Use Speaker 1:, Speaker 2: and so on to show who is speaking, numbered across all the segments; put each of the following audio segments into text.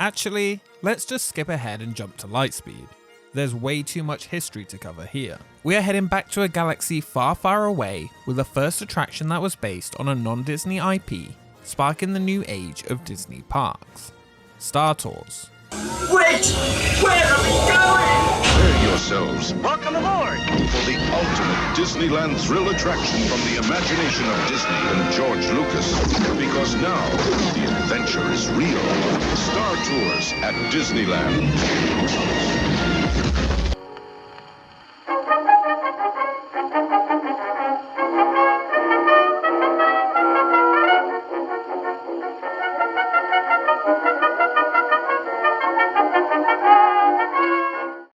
Speaker 1: Actually, let's just skip ahead and jump to Lightspeed. There's way too much history to cover here. We are heading back to a galaxy far, far away with the first attraction that was based on a non-Disney IP, sparking the new age of Disney parks. Star Tours.
Speaker 2: Wait! Where are we going?
Speaker 3: Prepare yourselves
Speaker 4: Welcome aboard!
Speaker 3: for the ultimate Disneyland thrill attraction from the imagination of Disney and George Lucas. Because now, the adventure is real. Star Tours at Disneyland.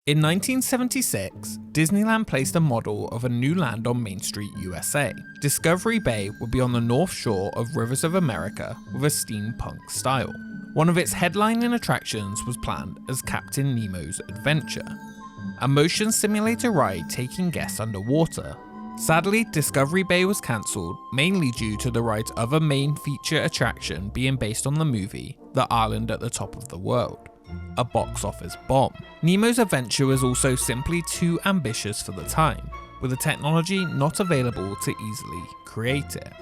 Speaker 1: In 1976, Disneyland placed a model of a new land on Main Street, USA. Discovery Bay would be on the north shore of Rivers of America with a steampunk style. One of its headlining attractions was planned as Captain Nemo's Adventure, a motion simulator ride taking guests underwater. Sadly, Discovery Bay was cancelled, mainly due to the ride's other main feature attraction being based on the movie The Island at the Top of the World, a box office bomb. Nemo's Adventure was also simply too ambitious for the time, with the technology not available to easily create it.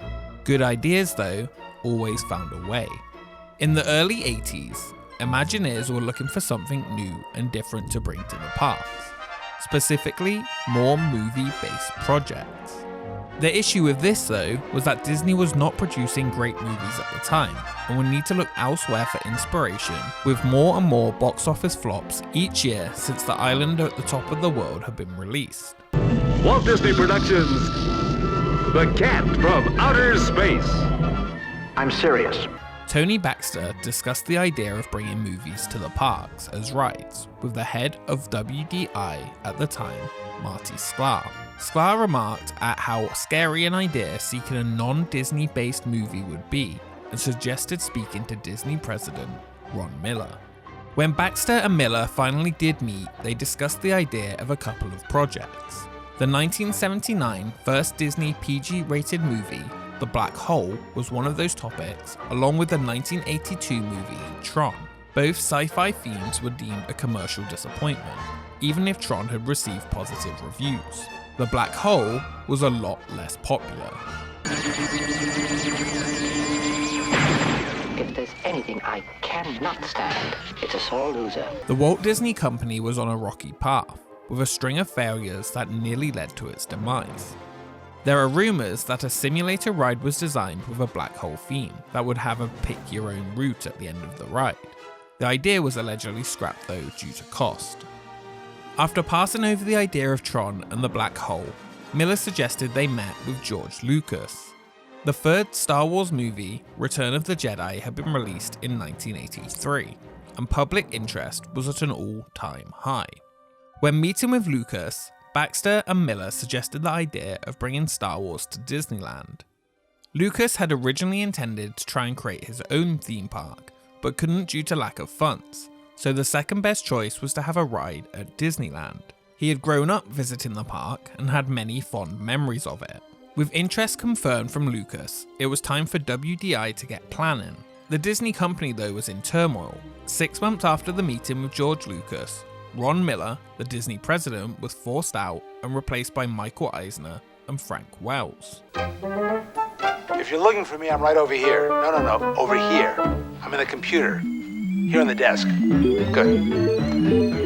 Speaker 1: Good ideas, though, always found a way. In the early 80s, Imagineers were looking for something new and different to bring to the parks, specifically more movie-based projects. The issue with this, though, was that Disney was not producing great movies at the time, and would need to look elsewhere for inspiration, with more and more box office flops each year since The Island at the Top of the World had been released.
Speaker 4: Walt Disney Productions, The Cat from Outer Space.
Speaker 5: I'm serious.
Speaker 1: Tony Baxter discussed the idea of bringing movies to the parks as rides, with the head of WDI at the time, Marty Sklar. Sklar remarked at how scary an idea seeking a non-Disney based movie would be, and suggested speaking to Disney president Ron Miller. When Baxter and Miller finally did meet, they discussed the idea of a couple of projects. The 1979 first Disney PG-rated movie, The Black Hole, was one of those topics, along with the 1982 movie Tron. Both sci-fi themes were deemed a commercial disappointment, even if Tron had received positive reviews. The Black Hole was a lot less popular.
Speaker 5: If there's anything I cannot stand, it's a sore loser.
Speaker 1: The Walt Disney Company was on a rocky path, with a string of failures that nearly led to its demise. There are rumours that a simulator ride was designed with a black hole theme that would have a pick-your-own route at the end of the ride. The idea was allegedly scrapped though due to cost. After passing over the idea of Tron and the black hole, Miller suggested they met with George Lucas. The third Star Wars movie, Return of the Jedi, had been released in 1983, and public interest was at an all-time high. When meeting with Lucas, Baxter and Miller suggested the idea of bringing Star Wars to Disneyland. Lucas had originally intended to try and create his own theme park, but couldn't due to lack of funds, so the second best choice was to have a ride at Disneyland. He had grown up visiting the park and had many fond memories of it. With interest confirmed from Lucas, it was time for WDI to get planning. The Disney company though was in turmoil. 6 months after the meeting with George Lucas, Ron Miller, the Disney president, was forced out and replaced by Michael Eisner and Frank Wells.
Speaker 6: If you're looking for me, I'm right over here. No, over here. I'm in the computer. Here on the desk. Good.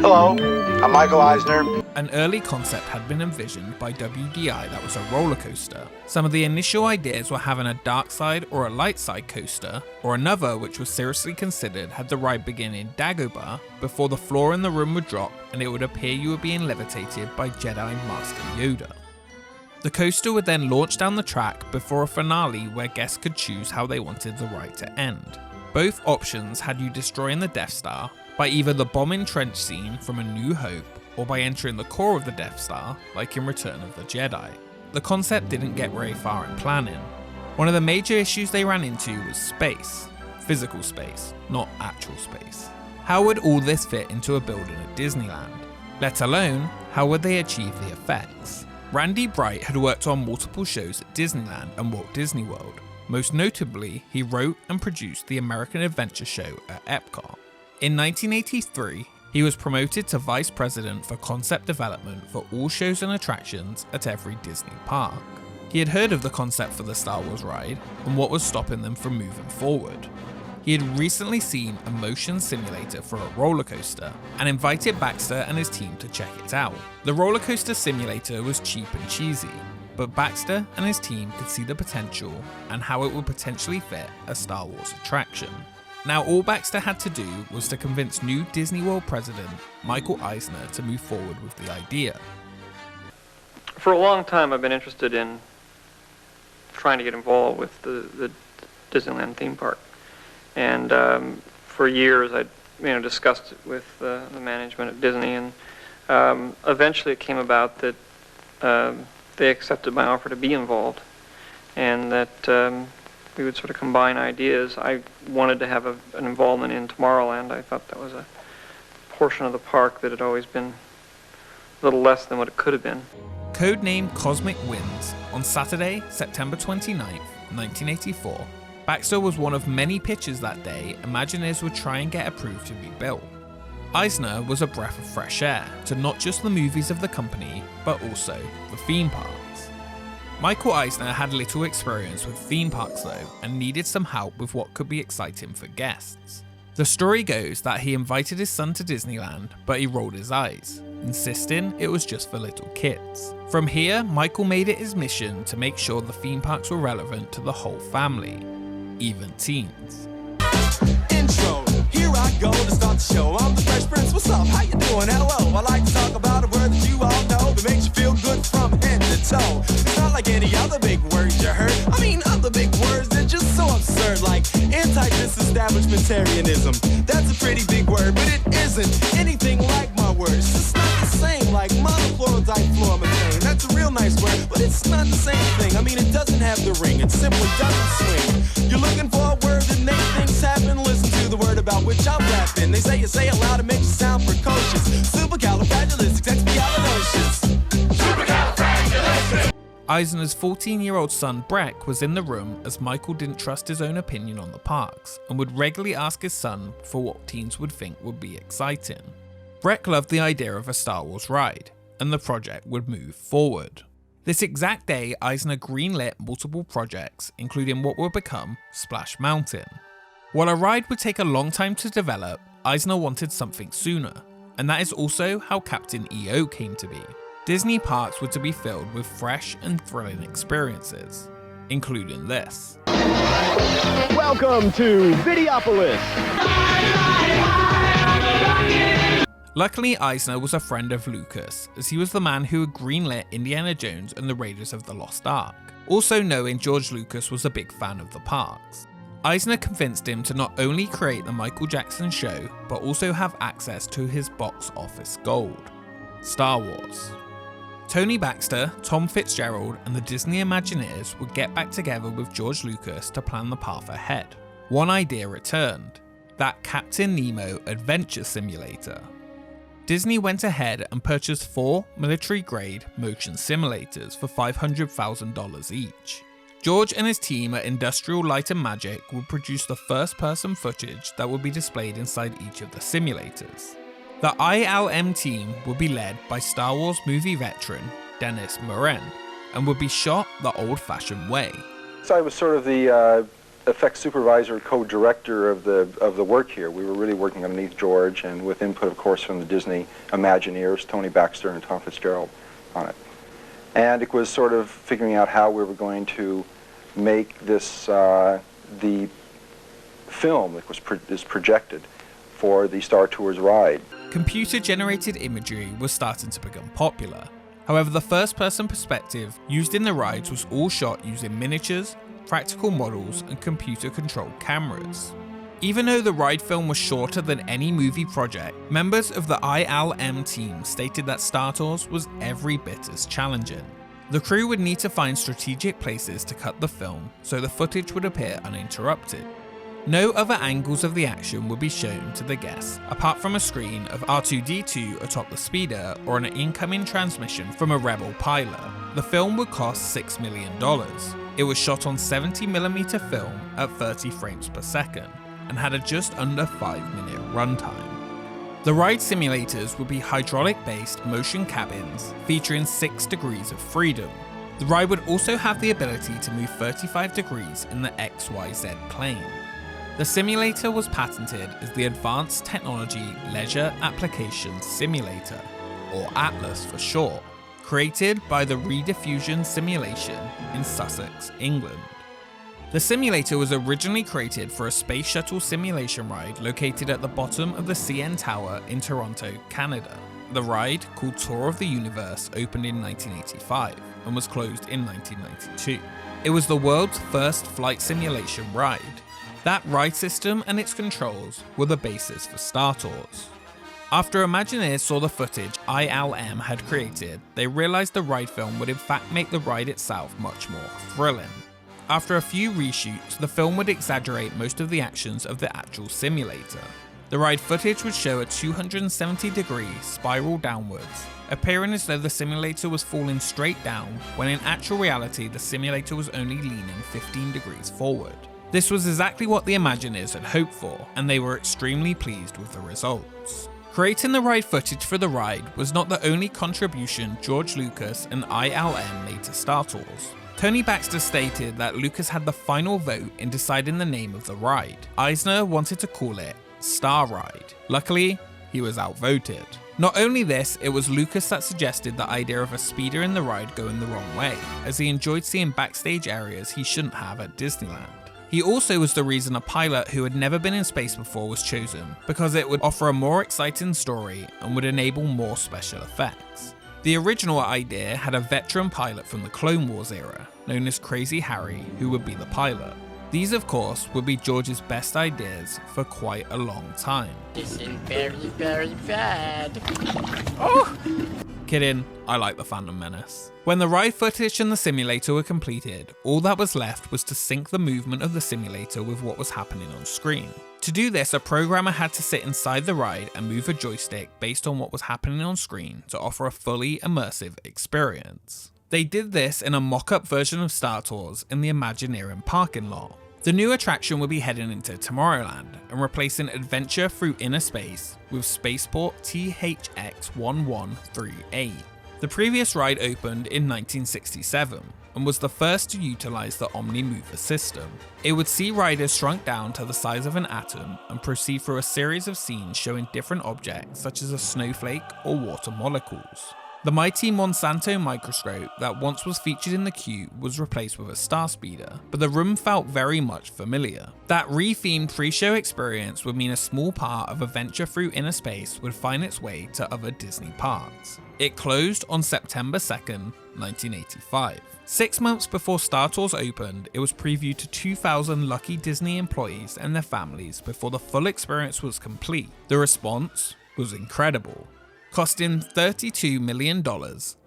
Speaker 6: Hello, I'm Michael Eisner.
Speaker 1: An early concept had been envisioned by WDI that was a roller coaster. Some of the initial ideas were having a dark side or a light side coaster, or another which was seriously considered had the ride begin in Dagobah before the floor in the room would drop and it would appear you were being levitated by Jedi Master Yoda. The coaster would then launch down the track before a finale where guests could choose how they wanted the ride to end. Both options had you destroying the Death Star by either the bombing trench scene from A New Hope or by entering the core of the Death Star like in Return of the Jedi. The concept didn't get very far in planning. One of the major issues they ran into was space. Physical space, not actual space. How would all this fit into a building at Disneyland? Let alone, how would they achieve the effects? Randy Bright had worked on multiple shows at Disneyland and Walt Disney World. Most notably, he wrote and produced the American Adventure Show at Epcot. In 1983, he was promoted to vice president for concept development for all shows and attractions at every Disney park. He had heard of the concept for the Star Wars ride and what was stopping them from moving forward. He had recently seen a motion simulator for a roller coaster and invited Baxter and his team to check it out. The roller coaster simulator was cheap and cheesy, but Baxter and his team could see the potential and how it would potentially fit a Star Wars attraction. Now all Baxter had to do was to convince new Disney World president Michael Eisner to move forward with the idea.
Speaker 7: For a long time I've been interested in trying to get involved with the Disneyland theme park. And for years I discussed it with the management at Disney, and eventually it came about that they accepted my offer to be involved, and that we would sort of combine ideas. I wanted to have an involvement in Tomorrowland. I thought that was a portion of the park that had always been a little less than what it could have been.
Speaker 1: Codenamed Cosmic Winds, on Saturday, September 29, 1984, Baxter was one of many pitches that day Imagineers would try and get approved to be built. Eisner was a breath of fresh air to not just the movies of the company, but also the theme parks. Michael Eisner had little experience with theme parks though, and needed some help with what could be exciting for guests. The story goes that he invited his son to Disneyland, but he rolled his eyes, insisting it was just for little kids. From here, Michael made it his mission to make sure the theme parks were relevant to the whole family, even teens.
Speaker 8: Intro, here I go to start the show. I'm the Fresh Prince, what's up? How you doing? Hello, I like to talk about a word that you all know that makes you feel good from head to toe. It's not like any other big words you heard. I mean, other big words, they're just so absurd, like anti-disestablishmentarianism. That's a pretty big word, but it isn't anything like my words. It's not the same, like monofluorodifluomethane. That's a real nice word, but it's not the same thing. I mean, it doesn't have the ring, it simply doesn't swing. You're looking for a word that makes things happen, listen to the word about which I'm rapping. They say you say it loud, it makes you sound precocious. Supercalifragilisticexpialidocious. Supercalifragilistic.
Speaker 1: Eisner's 14-year-old son Breck was in the room as Michael didn't trust his own opinion on the parks and would regularly ask his son for what teens would think would be exciting. Breck loved the idea of a Star Wars ride, and the project would move forward. This exact day, Eisner greenlit multiple projects, including what would become Splash Mountain. While a ride would take a long time to develop, Eisner wanted something sooner, and that is also how Captain EO came to be. Disney parks were to be filled with fresh and thrilling experiences, including this.
Speaker 9: Welcome to Videopolis!
Speaker 1: Luckily, Eisner was a friend of Lucas, as he was the man who had greenlit Indiana Jones and the Raiders of the Lost Ark, also knowing George Lucas was a big fan of the parks. Eisner convinced him to not only create the Michael Jackson show, but also have access to his box office gold, Star Wars. Tony Baxter, Tom Fitzgerald, and the Disney Imagineers would get back together with George Lucas to plan the path ahead. One idea returned, that Captain Nemo Adventure Simulator. Disney went ahead and purchased 4 military-grade motion simulators for $500,000 each. George and his team at Industrial Light and Magic would produce the first-person footage that would be displayed inside each of the simulators. The ILM team would be led by Star Wars movie veteran Dennis Muren and would be shot the old-fashioned way.
Speaker 10: So I was sort of the effects supervisor, co-director of the work here. We were really working underneath George and with input, of course, from the Disney Imagineers, Tony Baxter and Tom Fitzgerald on it. And it was sort of figuring out how we were going to make this the film that is projected for the Star Tours ride.
Speaker 1: Computer-generated imagery was starting to become popular. However, the first-person perspective used in the rides was all shot using miniatures, practical models, and computer-controlled cameras. Even though the ride film was shorter than any movie project, members of the ILM team stated that Star Tours was every bit as challenging. The crew would need to find strategic places to cut the film so the footage would appear uninterrupted. No other angles of the action would be shown to the guests, apart from a screen of R2-D2 atop the speeder or an incoming transmission from a Rebel pilot. The film would cost $6 million. It was shot on 70mm film at 30 frames per second, and had a just under 5-minute runtime. The ride simulators would be hydraulic-based motion cabins featuring 6 degrees of freedom. The ride would also have the ability to move 35 degrees in the XYZ plane. The simulator was patented as the Advanced Technology Leisure Applications Simulator, or ATLAS for short, created by the Rediffusion Simulation in Sussex, England. The simulator was originally created for a space shuttle simulation ride located at the bottom of the CN Tower in Toronto, Canada. The ride, called Tour of the Universe, opened in 1985 and was closed in 1992. It was the world's first flight simulation ride. That ride system and its controls were the basis for Star Tours. After Imagineers saw the footage ILM had created, they realized the ride film would in fact make the ride itself much more thrilling. After a few reshoots, the film would exaggerate most of the actions of the actual simulator. The ride footage would show a 270-degree spiral downwards, appearing as though the simulator was falling straight down, when in actual reality the simulator was only leaning 15 degrees forward. This was exactly what the Imagineers had hoped for, and they were extremely pleased with the results. Creating the ride footage for the ride was not the only contribution George Lucas and ILM made to Star Tours. Tony Baxter stated that Lucas had the final vote in deciding the name of the ride. Eisner wanted to call it Star Ride. Luckily, he was outvoted. Not only this, it was Lucas that suggested the idea of a speeder in the ride going the wrong way, as he enjoyed seeing backstage areas he shouldn't have at Disneyland. He also was the reason a pilot who had never been in space before was chosen, because it would offer a more exciting story and would enable more special effects. The original idea had a veteran pilot from the Clone Wars era, known as Crazy Harry, who would be the pilot. These, of course, would be George's best ideas for quite a long time.
Speaker 11: This is very, very bad.
Speaker 1: Oh! Kidding, I like the Phantom Menace. When the ride footage and the simulator were completed, all that was left was to sync the movement of the simulator with what was happening on screen. To do this, a programmer had to sit inside the ride and move a joystick based on what was happening on screen to offer a fully immersive experience. They did this in a mock-up version of Star Tours in the Imagineering parking lot. The new attraction will be heading into Tomorrowland and replacing Adventure Through Inner Space with Spaceport THX-1138. The previous ride opened in 1967 and was the first to utilize the Omni-Mover system. It would see riders shrunk down to the size of an atom and proceed through a series of scenes showing different objects such as a snowflake or water molecules. The mighty Monsanto microscope that once was featured in the queue was replaced with a star speeder, but the room felt very much familiar. That re-themed pre-show experience would mean a small part of Adventure Through Inner Space would find its way to other Disney parks. It closed on September 2nd, 1985. 6 months before Star Tours opened, it was previewed to 2,000 lucky Disney employees and their families before the full experience was complete. The response was incredible. Costing $32 million,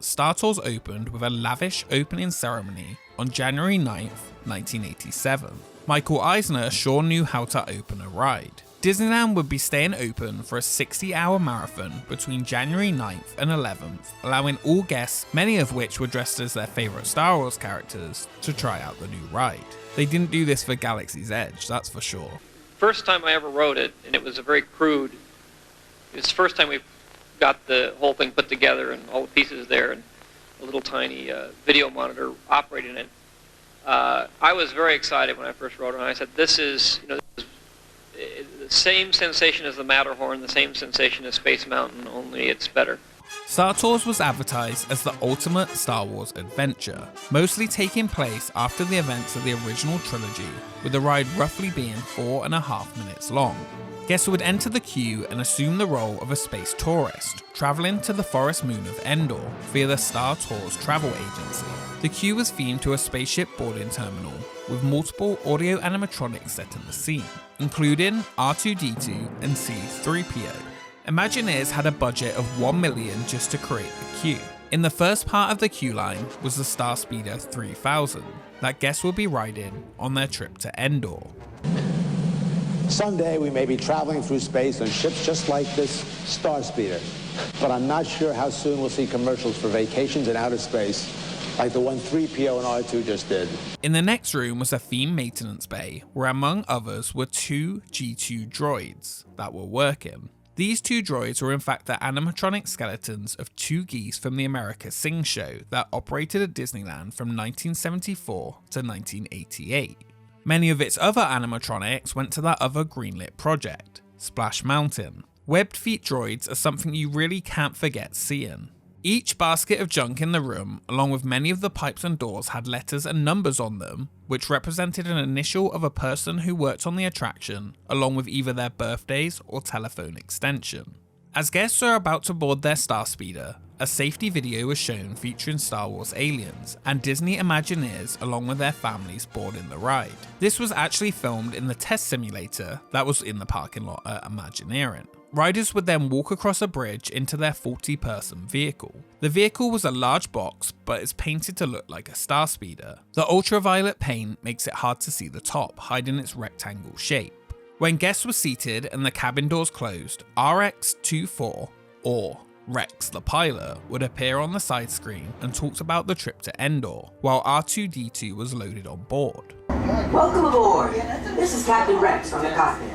Speaker 1: Star Tours opened with a lavish opening ceremony on January 9th, 1987. Michael Eisner sure knew how to open a ride. Disneyland would be staying open for a 60-hour marathon between January 9th and 11th, allowing all guests, many of which were dressed as their favourite Star Wars characters, to try out the new ride. They didn't do this for Galaxy's Edge, that's for sure.
Speaker 7: First time I ever rode it, and it was a very crude, it's the first time we got the whole thing put together and all the pieces there and a little tiny video monitor operating it. I was very excited when I first rode it, and I said, this is the same sensation as the Matterhorn, the same sensation as Space Mountain, only it's better.
Speaker 1: Star Tours was advertised as the ultimate Star Wars adventure, mostly taking place after the events of the original trilogy, with the ride roughly being 4.5 minutes long. Guests would enter the queue and assume the role of a space tourist, traveling to the forest moon of Endor via the Star Tours travel agency. The queue was themed to a spaceship boarding terminal, with multiple audio animatronics set in the scene, including R2-D2 and C-3PO. Imagineers had a budget of $1 million just to create the queue. In the first part of the queue line was the Star Speeder 3000 that guests would be riding on their trip to Endor.
Speaker 12: Someday we may be traveling through space on ships just like this Star Speeder, but I'm not sure how soon we'll see commercials for vacations in outer space like the one 3PO and R2 just did.
Speaker 1: In the next room was a theme maintenance bay, where among others were 2 G2 droids that were working. These 2 droids were in fact the animatronic skeletons of 2 geese from the America Sing show that operated at Disneyland from 1974 to 1988. Many of its other animatronics went to that other greenlit project, Splash Mountain. Webbed feet droids are something you really can't forget seeing. Each basket of junk in the room, along with many of the pipes and doors, had letters and numbers on them, which represented an initial of a person who worked on the attraction, along with either their birthdays or telephone extension. As guests are about to board their Starspeeder, a safety video was shown featuring Star Wars aliens and Disney Imagineers along with their families boarding the ride. This was actually filmed in the test simulator that was in the parking lot at Imagineering. Riders would then walk across a bridge into their 40-person vehicle. The vehicle was a large box, but is painted to look like a Starspeeder. The ultraviolet paint makes it hard to see the top, hiding its rectangle shape. When guests were seated and the cabin doors closed, RX-24, or Rex the pilot, would appear on the side screen and talked about the trip to Endor, while R2-D2 was loaded on board.
Speaker 13: Welcome aboard! This is Captain Rex from the cockpit.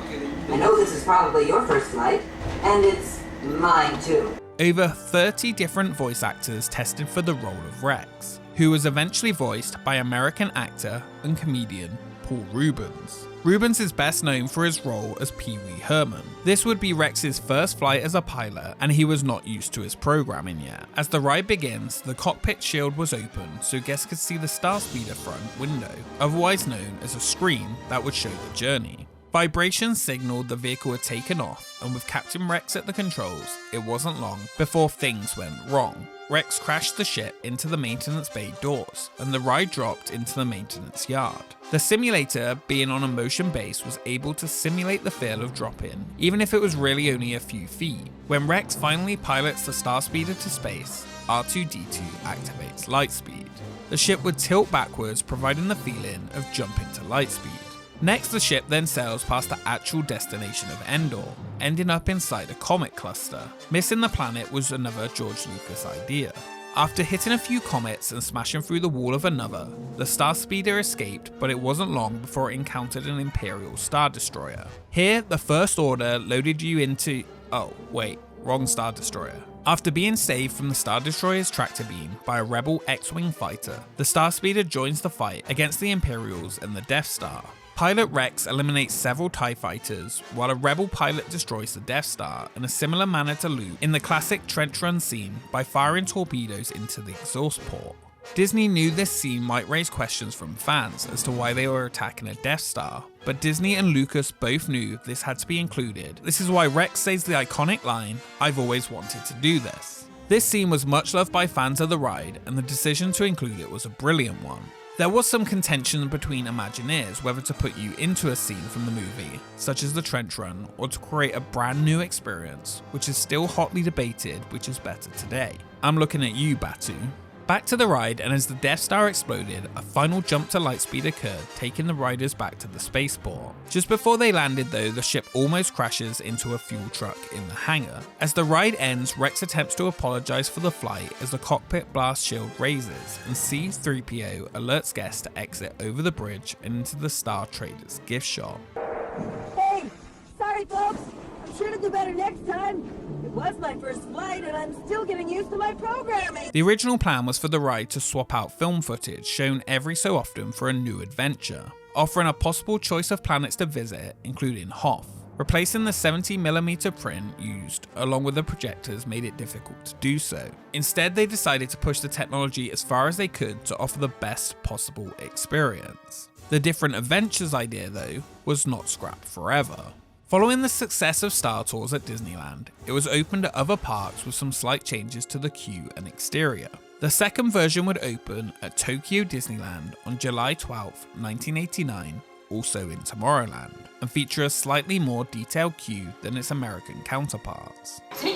Speaker 13: I know this is probably your first flight, and it's mine too.
Speaker 1: Over 30 different voice actors tested for the role of Rex, who was eventually voiced by American actor and comedian Paul Reubens. Reubens is best known for his role as Pee Wee Herman. This would be Rex's first flight as a pilot, and he was not used to his programming yet. As the ride begins, the cockpit shield was open so guests could see the Starspeeder front window, otherwise known as a screen that would show the journey. Vibrations signaled the vehicle had taken off, and with Captain Rex at the controls, it wasn't long before things went wrong. Rex crashed the ship into the maintenance bay doors, and the ride dropped into the maintenance yard. The simulator, being on a motion base, was able to simulate the feel of drop-in, even if it was really only a few feet. When Rex finally pilots the Starspeeder to space, R2-D2 activates lightspeed. The ship would tilt backwards, providing the feeling of jumping to lightspeed. Next, the ship then sails past the actual destination of Endor, ending up inside a comet cluster. Missing the planet was another George Lucas idea. After hitting a few comets and smashing through the wall of another, the Starspeeder escaped, but it wasn't long before it encountered an Imperial Star Destroyer. Here, the First Order loaded you into... oh, wait, wrong Star Destroyer. After being saved from the Star Destroyer's tractor beam by a rebel X-Wing fighter, the Starspeeder joins the fight against the Imperials and the Death Star. Pilot Rex eliminates several TIE fighters, while a rebel pilot destroys the Death Star in a similar manner to Luke in the classic trench run scene by firing torpedoes into the exhaust port. Disney knew this scene might raise questions from fans as to why they were attacking a Death Star, but Disney and Lucas both knew this had to be included. This is why Rex says the iconic line, "I've always wanted to do this." This scene was much loved by fans of the ride, and the decision to include it was a brilliant one. There was some contention between Imagineers whether to put you into a scene from the movie, such as the trench run, or to create a brand new experience, which is still hotly debated which is better today. I'm looking at you, Batu. Back to the ride, and as the Death Star exploded, a final jump to lightspeed occurred, taking the riders back to the spaceport. Just before they landed though, the ship almost crashes into a fuel truck in the hangar. As the ride ends, Rex attempts to apologize for the flight as the cockpit blast shield raises, and C-3PO alerts guests to exit over the bridge and into the Star Traders gift shop.
Speaker 14: Hey, sorry folks, I'm sure to do better next time. It was my first flight, and I'm still getting used to my programming.
Speaker 1: The original plan was for the ride to swap out film footage shown every so often for a new adventure, offering a possible choice of planets to visit, including Hoth. Replacing the 70mm print used along with the projectors made it difficult to do so. Instead, they decided to push the technology as far as they could to offer the best possible experience. The different adventures idea, though, was not scrapped forever. Following the success of Star Tours at Disneyland, it was opened at other parks with some slight changes to the queue and exterior. The second version would open at Tokyo Disneyland on July 12, 1989, also in Tomorrowland, and feature a slightly more detailed queue than its American counterparts.
Speaker 15: Star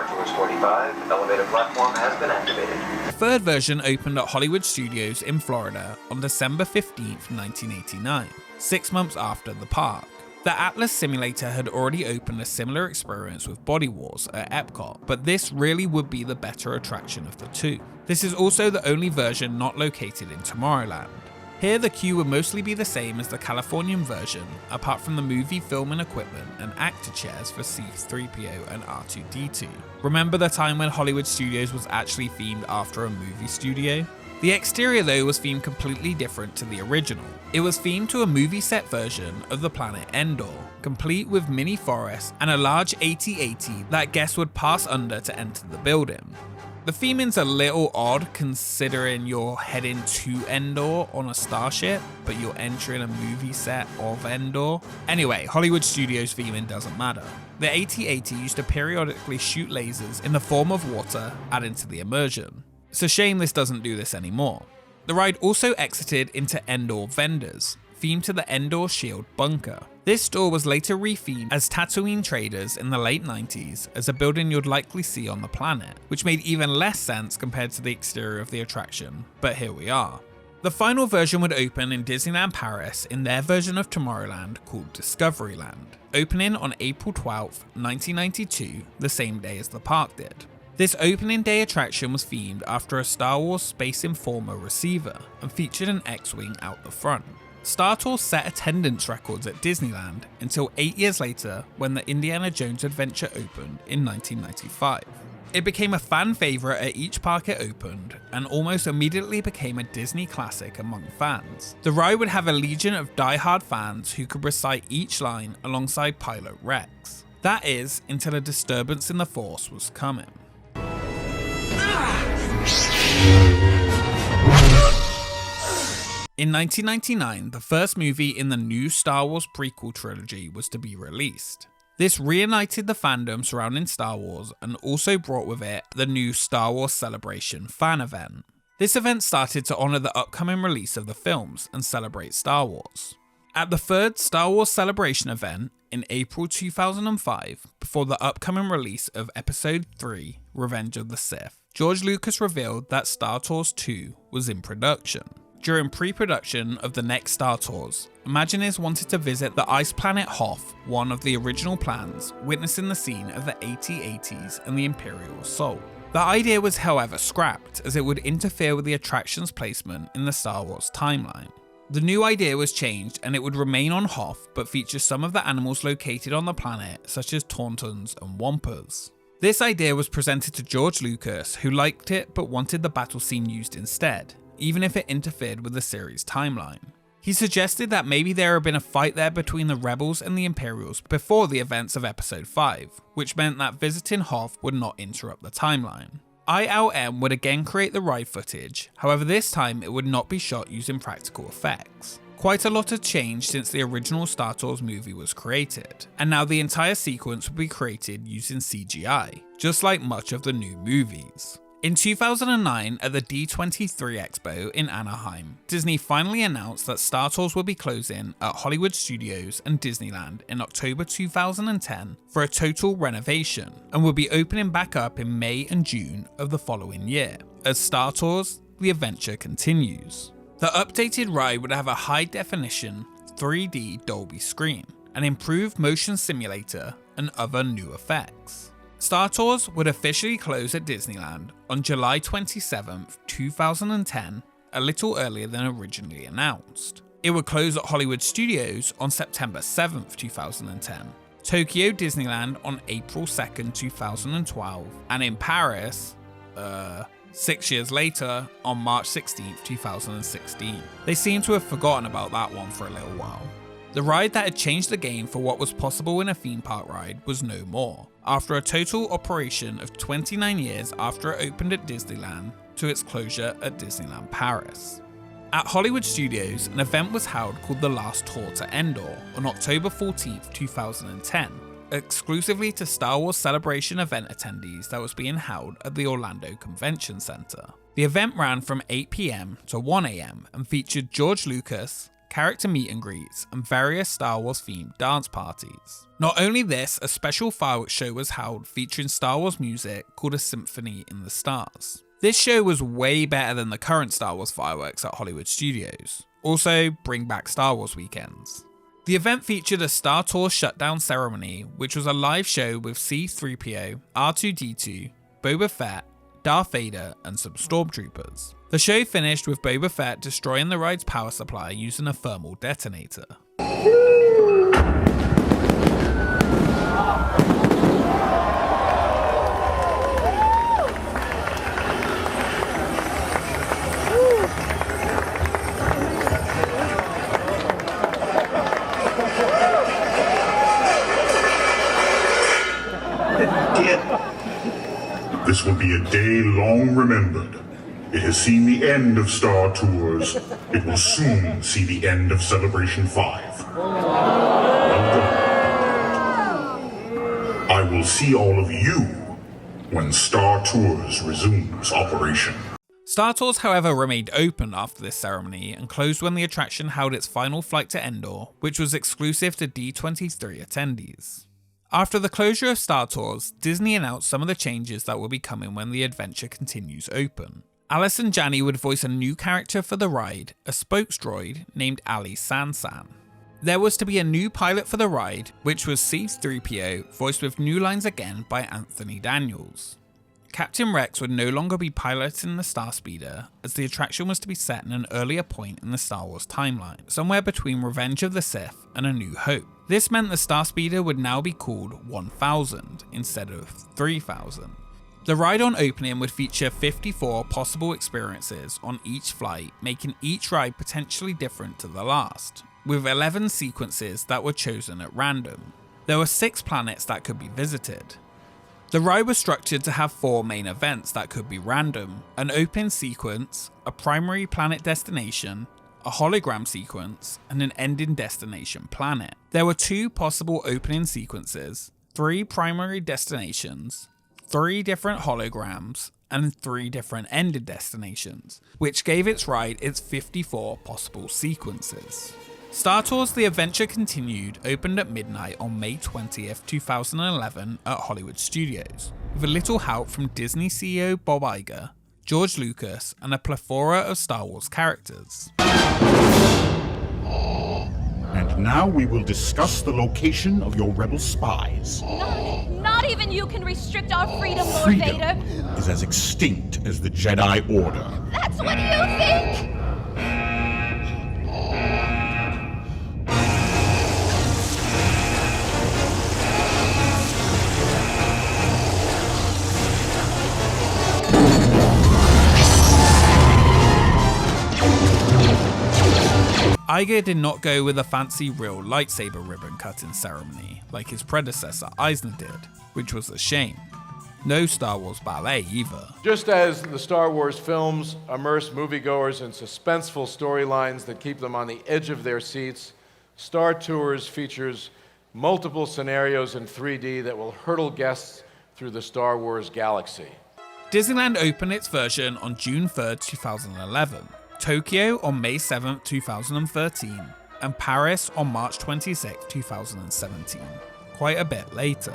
Speaker 15: Tours 45, elevator platform has been activated.
Speaker 1: The third version opened at Hollywood Studios in Florida on December 15, 1989, 6 months after the park. The Atlas simulator had already opened a similar experience with Body Wars at Epcot, but this really would be the better attraction of the two. This is also the only version not located in Tomorrowland. Here the queue would mostly be the same as the Californian version, apart from the movie film and equipment and actor chairs for C-3PO and R2-D2. Remember the time when Hollywood Studios was actually themed after a movie studio? The exterior though was themed completely different to the original. It was themed to a movie set version of the planet Endor, complete with mini forests and a large AT-AT that guests would pass under to enter the building. The theming's a little odd considering you're heading to Endor on a starship, but you're entering a movie set of Endor. Anyway, Hollywood Studios theming doesn't matter. The AT-AT used to periodically shoot lasers in the form of water, adding to the immersion. It's a shame this doesn't do this anymore. The ride also exited into Endor Vendors, themed to the Endor Shield bunker. This store was later rethemed as Tatooine Traders in the late 90s as a building you'd likely see on the planet, which made even less sense compared to the exterior of the attraction, but here we are. The final version would open in Disneyland Paris in their version of Tomorrowland called Discoveryland, opening on April 12, 1992, the same day as the park did. This opening day attraction was themed after a Star Wars Space Informer receiver and featured an X-Wing out the front. Star Tours set attendance records at Disneyland until 8 years later when the Indiana Jones adventure opened in 1995. It became a fan favourite at each park it opened and almost immediately became a Disney classic among fans. The ride would have a legion of die-hard fans who could recite each line alongside Pilot Rex. That is, until a disturbance in the Force was coming. In 1999, the first movie in the new Star Wars prequel trilogy was to be released. This reunited the fandom surrounding Star Wars and also brought with it the new Star Wars Celebration fan event. This event started to honour the upcoming release of the films and celebrate Star Wars. At the third Star Wars Celebration event in April 2005, before the upcoming release of Episode 3, Revenge of the Sith, George Lucas revealed that Star Tours 2 was in production. During pre-production of the next Star Tours, Imagineers wanted to visit the ice planet Hoth, one of the original plans, witnessing the scene of the AT-ATs and the Imperial Assault. The idea was however scrapped as it would interfere with the attraction's placement in the Star Wars timeline. The new idea was changed and it would remain on Hoth but feature some of the animals located on the planet such as Tauntauns and Wampas. This idea was presented to George Lucas, who liked it but wanted the battle scene used instead, even if it interfered with the series' timeline. He suggested that maybe there had been a fight there between the Rebels and the Imperials before the events of Episode 5, which meant that visiting Hoth would not interrupt the timeline. ILM would again create the ride footage, however this time it would not be shot using practical effects. Quite a lot had changed since the original Star Tours movie was created, and now the entire sequence would be created using CGI, just like much of the new movies. In 2009, at the D23 Expo in Anaheim, Disney finally announced that Star Tours would be closing at Hollywood Studios and Disneyland in October 2010 for a total renovation, and would be opening back up in May and June of the following year. As Star Tours, the adventure continues. The updated ride would have a high-definition 3D Dolby screen, an improved motion simulator, and other new effects. Star Tours would officially close at Disneyland on July 27, 2010, a little earlier than originally announced. It would close at Hollywood Studios on September 7, 2010, Tokyo Disneyland on April 2, 2012, and in Paris, 6 years later, on March 16, 2016. They seem to have forgotten about that one for a little while. The ride that had changed the game for what was possible in a theme park ride was no more, after a total operation of 29 years after it opened at Disneyland to its closure at Disneyland Paris. At Hollywood Studios, an event was held called The Last Tour to Endor on October 14, 2010, exclusively to Star Wars Celebration event attendees that was being held at the Orlando Convention Center. The event ran from 8 PM to 1 AM and featured George Lucas, character meet and greets, and various Star Wars themed dance parties. Not only this, a special fireworks show was held featuring Star Wars music called A Symphony in the Stars. This show was way better than the current Star Wars fireworks at Hollywood Studios. Also, bring back Star Wars weekends. The event featured a Star Tours shutdown ceremony, which was a live show with C-3PO, R2-D2, Boba Fett, Darth Vader, and some stormtroopers. The show finished with Boba Fett destroying the ride's power supply using a thermal detonator.
Speaker 16: This will be a day long remembered. It has seen the end of Star Tours. It will soon see the end of Celebration 5. Welcome. I will see all of you when Star Tours resumes operation.
Speaker 1: Star Tours, however, remained open after this ceremony and closed when the attraction held its final flight to Endor, which was exclusive to D23 attendees. After the closure of Star Tours, Disney announced some of the changes that will be coming when the adventure continues open. Alice and Janney would voice a new character for the ride, a spokes droid named Ali Sansan. There was to be a new pilot for the ride, which was C-3PO, voiced with new lines again by Anthony Daniels. Captain Rex would no longer be piloting the Starspeeder, as the attraction was to be set in an earlier point in the Star Wars timeline, somewhere between Revenge of the Sith and A New Hope. This meant the Starspeeder would now be called 1000 instead of 3000. The ride on opening would feature 54 possible experiences on each flight, making each ride potentially different to the last, with 11 sequences that were chosen at random. There were 6 planets that could be visited. The ride was structured to have 4 main events that could be random: an open sequence, a primary planet destination, a hologram sequence, and an ending destination planet. There were 2 possible opening sequences, 3 primary destinations, 3 different holograms, and 3 different ended destinations, which gave its ride its 54 possible sequences. Star Tours The Adventure Continued opened at midnight on May 20th, 2011 at Hollywood Studios, with a little help from Disney CEO Bob Iger, George Lucas, and a plethora of Star Wars characters.
Speaker 16: And now we will discuss the location of your rebel spies.
Speaker 17: Not even you can restrict our freedom, Lord
Speaker 16: Freedom
Speaker 17: Vader.
Speaker 16: is as extinct as the Jedi Order.
Speaker 17: That's what you think!
Speaker 1: Iger did not go with a fancy real lightsaber ribbon cutting ceremony like his predecessor Eisner did, which was a shame. No Star Wars ballet either.
Speaker 18: Just as the Star Wars films immerse moviegoers in suspenseful storylines that keep them on the edge of their seats, Star Tours features multiple scenarios in 3D that will hurtle guests through the Star Wars galaxy.
Speaker 1: Disneyland opened its version on June 3rd, 2011. Tokyo on May 7th, 2013, and Paris on March 26th, 2017, quite a bit later.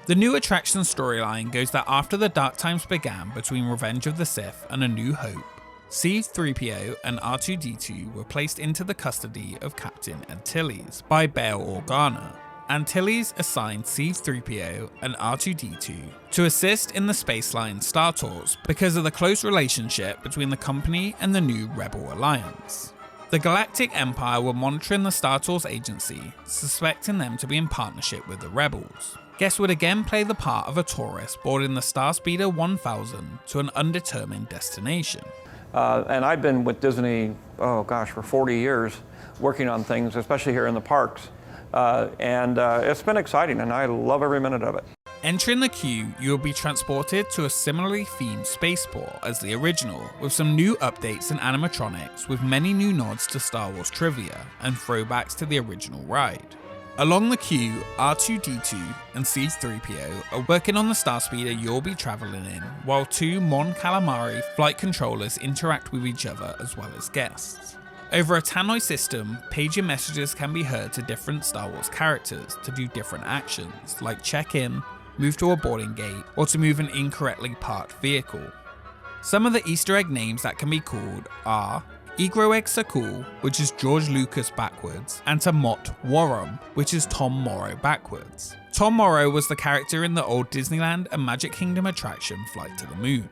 Speaker 1: The new attraction storyline goes that after the dark times began between Revenge of the Sith and A New Hope, C-3PO and R2-D2 were placed into the custody of Captain Antilles by Bail Organa. Antilles assigned C-3PO and R2-D2 to assist in the spaceline Star Tours because of the close relationship between the company and the new Rebel Alliance. The Galactic Empire were monitoring the Star Tours agency, suspecting them to be in partnership with the Rebels. Guests would again play the part of a tourist boarding the Starspeeder 1000 to an undetermined destination.
Speaker 7: And I've been with Disney, for 40 years, working on things, especially here in the parks. And it's been exciting, and I love every minute of it.
Speaker 1: Entering the queue, you will be transported to a similarly themed spaceport as the original, with some new updates and animatronics, with many new nods to Star Wars trivia and throwbacks to the original ride. Along the queue, R2-D2 and C-3PO are working on the Starspeeder you'll be traveling in, while 2 Mon Calamari flight controllers interact with each other as well as guests. Over a Tannoy system, paging messages can be heard to different Star Wars characters to do different actions, like check in, move to a boarding gate, or to move an incorrectly parked vehicle. Some of the Easter egg names that can be called are Egro Exakul, which is George Lucas backwards, and to Mot Worom, which is Tom Morrow backwards. Tom Morrow was the character in the old Disneyland and Magic Kingdom attraction Flight to the Moon.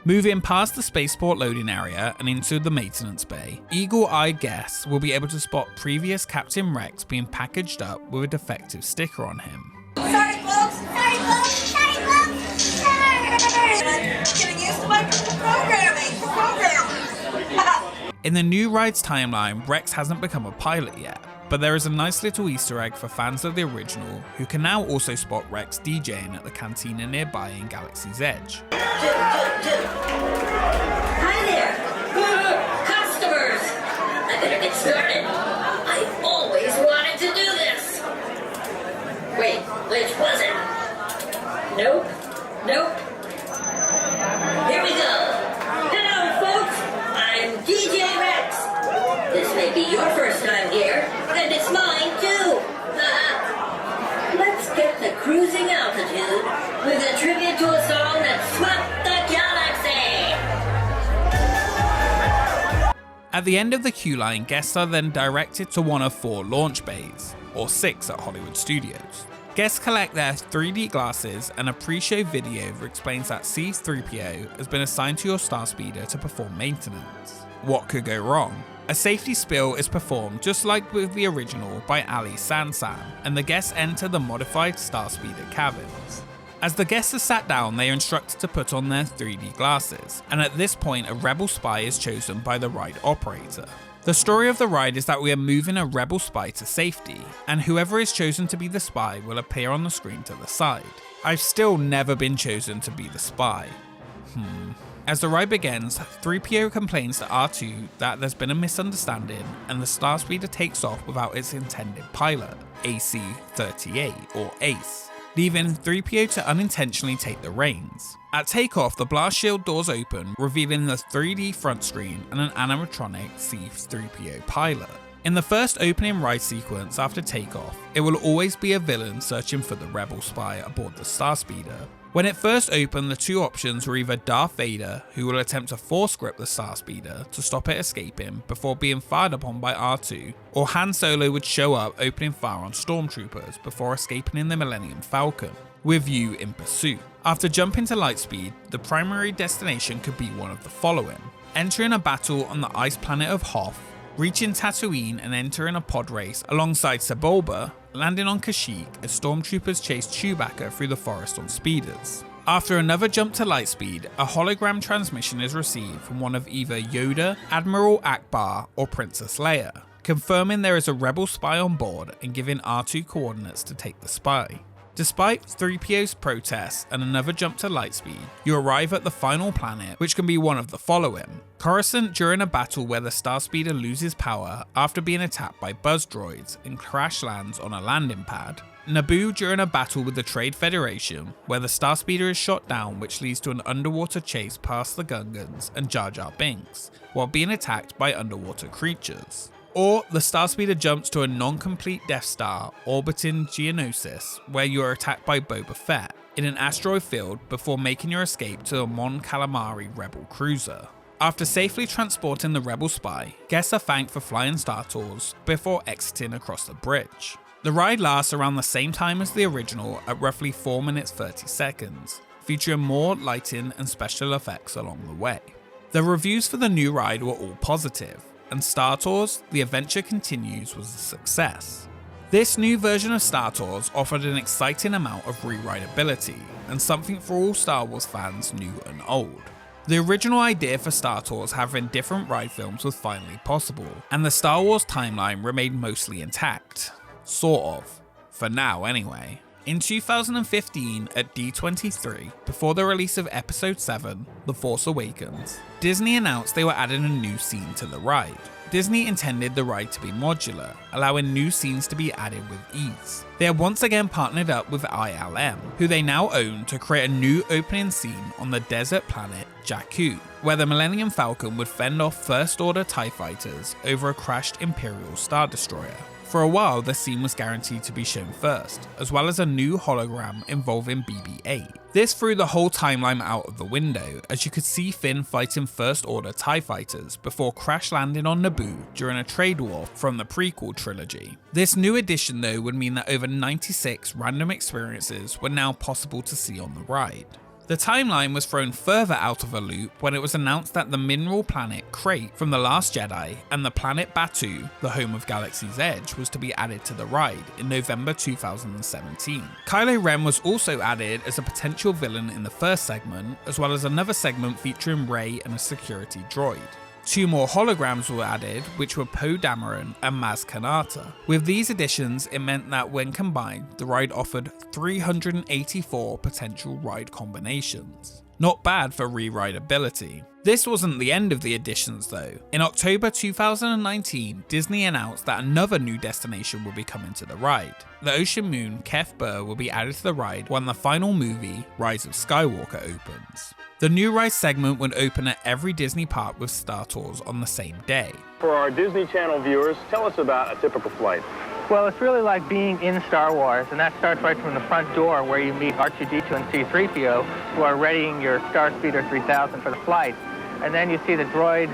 Speaker 1: Moving past the spaceport loading area and into the maintenance bay, eagle-eyed guests will be able to spot previous Captain Rex being packaged up with a defective sticker on him.
Speaker 14: Sorry, folks! Sorry, folks! Sorry, folks! Sorry! I'm getting used to my programming!
Speaker 1: In the new ride's timeline, Rex hasn't become a pilot yet, but there is a nice little Easter egg for fans of the original who can now also spot Rex DJing at the cantina nearby in Galaxy's Edge.
Speaker 14: Hi there! Customers! I better get started. I've always wanted to do this! Wait, which was it? Nope. Here we go! Hello, folks! I'm DJ Rex! This may be your first time here, and it's mine too! Let's get to cruising altitude with a tribute to a song that swept the galaxy!
Speaker 1: At the end of the queue line, guests are then directed to one of 4 launch bays, or 6 at Hollywood Studios. Guests collect their 3D glasses, and a pre-show video explains that C-3PO has been assigned to your Starspeeder to perform maintenance. What could go wrong? A safety spill is performed just like with the original by Ali Sansan, and the guests enter the modified Starspeeder cabins. As the guests are sat down, they are instructed to put on their 3D glasses, and at this point a Rebel spy is chosen by the ride operator. The story of the ride is that we are moving a Rebel spy to safety, and whoever is chosen to be the spy will appear on the screen to the side. I've still never been chosen to be the spy. As the ride begins, 3PO complains to R2 that there's been a misunderstanding and the Starspeeder takes off without its intended pilot, AC-38 or ACE, leaving 3PO to unintentionally take the reins. At takeoff, the blast shield doors open, revealing the 3D front screen and an animatronic C-3PO pilot. In the first opening ride sequence after takeoff, it will always be a villain searching for the Rebel spy aboard the Starspeeder. When it first opened, the 2 options were either Darth Vader, who will attempt to force grip the Starspeeder to stop it escaping before being fired upon by R2, or Han Solo would show up opening fire on stormtroopers before escaping in the Millennium Falcon, with you in pursuit. After jumping to lightspeed, the primary destination could be one of the following: entering a battle on the ice planet of Hoth, reaching Tatooine and entering a pod race alongside Sebulba, landing on Kashyyyk as stormtroopers chase Chewbacca through the forest on speeders. After another jump to lightspeed, a hologram transmission is received from one of either Yoda, Admiral Akbar, or Princess Leia, confirming there is a Rebel spy on board and giving R2 coordinates to take the spy. Despite 3PO's protests and another jump to lightspeed, you arrive at the final planet, which can be one of the following: Coruscant during a battle where the Starspeeder loses power after being attacked by buzz droids and crash lands on a landing pad. Naboo during a battle with the Trade Federation, where the Starspeeder is shot down, which leads to an underwater chase past the Gungans and Jar Jar Binks, while being attacked by underwater creatures. Or the Starspeeder jumps to a non-complete Death Star orbiting Geonosis, where you are attacked by Boba Fett in an asteroid field before making your escape to a Mon Calamari Rebel cruiser. After safely transporting the Rebel spy, guests are thanked for flying Star Tours before exiting across the bridge. The ride lasts around the same time as the original at roughly 4 minutes 30 seconds, featuring more lighting and special effects along the way. The reviews for the new ride were all positive, and Star Tours: The Adventure Continues was a success. This new version of Star Tours offered an exciting amount of rewritability, and something for all Star Wars fans new and old. The original idea for Star Tours having different ride films was finally possible, and the Star Wars timeline remained mostly intact. Sort of. For now anyway. In 2015 at D23, before the release of Episode 7, The Force Awakens, Disney announced they were adding a new scene to the ride. Disney intended the ride to be modular, allowing new scenes to be added with ease. They have once again partnered up with ILM, who they now own, to create a new opening scene on the desert planet Jakku, where the Millennium Falcon would fend off First Order TIE fighters over a crashed Imperial Star Destroyer. For a while, the scene was guaranteed to be shown first, as well as a new hologram involving BB-8. This threw the whole timeline out of the window, as you could see Finn fighting First Order TIE fighters before crash landing on Naboo during a trade war from the prequel trilogy. This new addition though would mean that over 96 random experiences were now possible to see on the ride. The timeline was thrown further out of a loop when it was announced that the mineral planet Crate from The Last Jedi and the planet Batuu, the home of Galaxy's Edge, was to be added to the ride in November 2017. Kylo Ren was also added as a potential villain in the first segment, as well as another segment featuring Rey and a security droid. 2 more holograms were added, which were Poe Dameron and Maz Kanata. With these additions, it meant that when combined, the ride offered 384 potential ride combinations. Not bad for re-rideability. This wasn't the end of the additions though. In October 2019, Disney announced that another new destination will be coming to the ride. The Ocean Moon Kef Bir will be added to the ride when the final movie, Rise of Skywalker, opens. The new ride segment would open at every Disney park with Star Tours on the same day.
Speaker 9: For our Disney Channel viewers, tell us about a typical flight.
Speaker 19: Well, it's really like being in Star Wars, and that starts right from the front door where you meet R2-D2 and C-3PO, who are readying your Starspeeder 3000 for the flight. And then you see the droid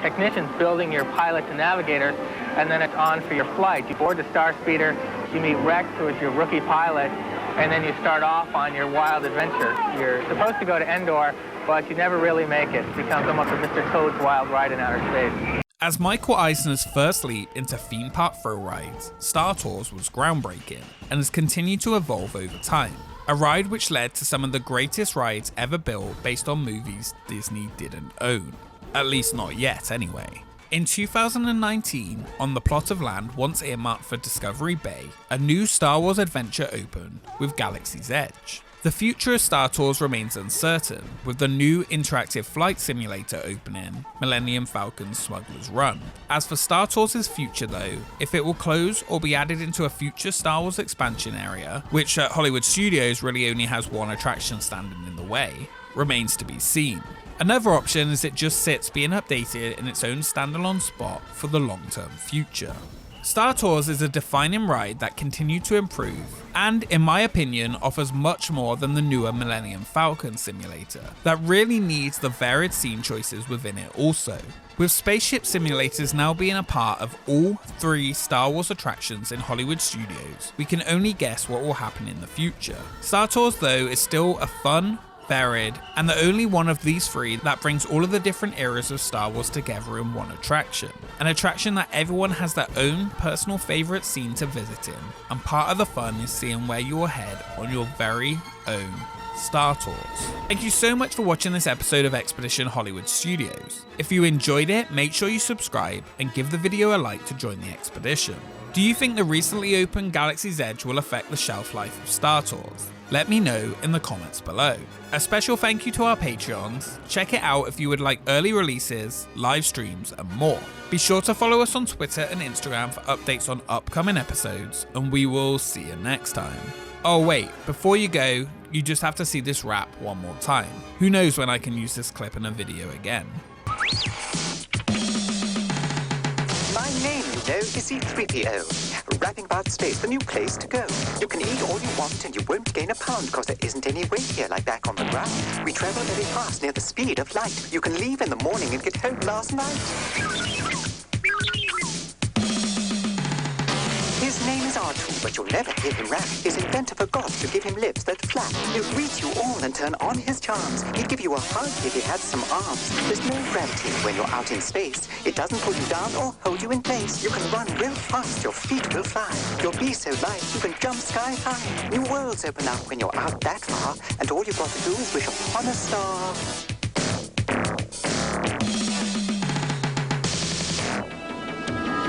Speaker 19: technicians building your pilots and navigators, and then it's on for your flight. You board the Starspeeder, you meet Rex, who is your rookie pilot, and then you start off on your wild adventure. You're supposed to go to Endor, but you never really make it. It becomes almost a Mr. Toad's Wild Ride in outer space.
Speaker 1: As Michael Eisner's first leap into theme park thrill rides, Star Tours was groundbreaking and has continued to evolve over time. A ride which led to some of the greatest rides ever built based on movies Disney didn't own. At least not yet, anyway. In 2019, on the plot of land once earmarked for Discovery Bay, a new Star Wars adventure opened with Galaxy's Edge. The future of Star Tours remains uncertain, with the new interactive flight simulator opening, Millennium Falcon's Smuggler's Run. As for Star Tours' future though, if it will close or be added into a future Star Wars expansion area, which at Hollywood Studios really only has one attraction standing in the way, remains to be seen. Another option is it just sits being updated in its own standalone spot for the long-term future. Star Tours is a defining ride that continued to improve, and in my opinion offers much more than the newer Millennium Falcon simulator, that really needs the varied scene choices within it also. With spaceship simulators now being a part of all 3 Star Wars attractions in Hollywood Studios, we can only guess what will happen in the future. Star Tours though is still a fun, varied, and the only one of these 3 that brings all of the different eras of Star Wars together in one attraction. An attraction that everyone has their own personal favourite scene to visit in, and part of the fun is seeing where you will head on your very own Star Tours. Thank you so much for watching this episode of Expedition Hollywood Studios. If you enjoyed it, make sure you subscribe and give the video a like to join the expedition. Do you think the recently opened Galaxy's Edge will affect the shelf life of Star Tours? Let me know in the comments below. A special thank you to our Patreons. Check it out if you would like early releases, live streams, and more. Be sure to follow us on Twitter and Instagram for updates on upcoming episodes, and we will see you next time. Oh wait, before you go, you just have to see this rap one more time. Who knows when I can use this clip in a video again.
Speaker 20: My name, you know, is C-3PO. Rapping about space, the new place to go. You can eat all you want and you won't gain a pound, cause there isn't any weight here like back on the ground. We travel very fast, near the speed of light. You can leave in the morning and get home last night. His name is R2, but you'll never hear him rap. His inventor forgot to give him lips that flap. He'll greet you all and turn on his charms. He'd give you a hug if he had some arms. There's no gravity when you're out in space. It doesn't pull you down or hold you in place. You can run real fast, your feet will fly. You'll be so light, you can jump sky high. New worlds open up when you're out that far, and all you've got to do is wish upon a star.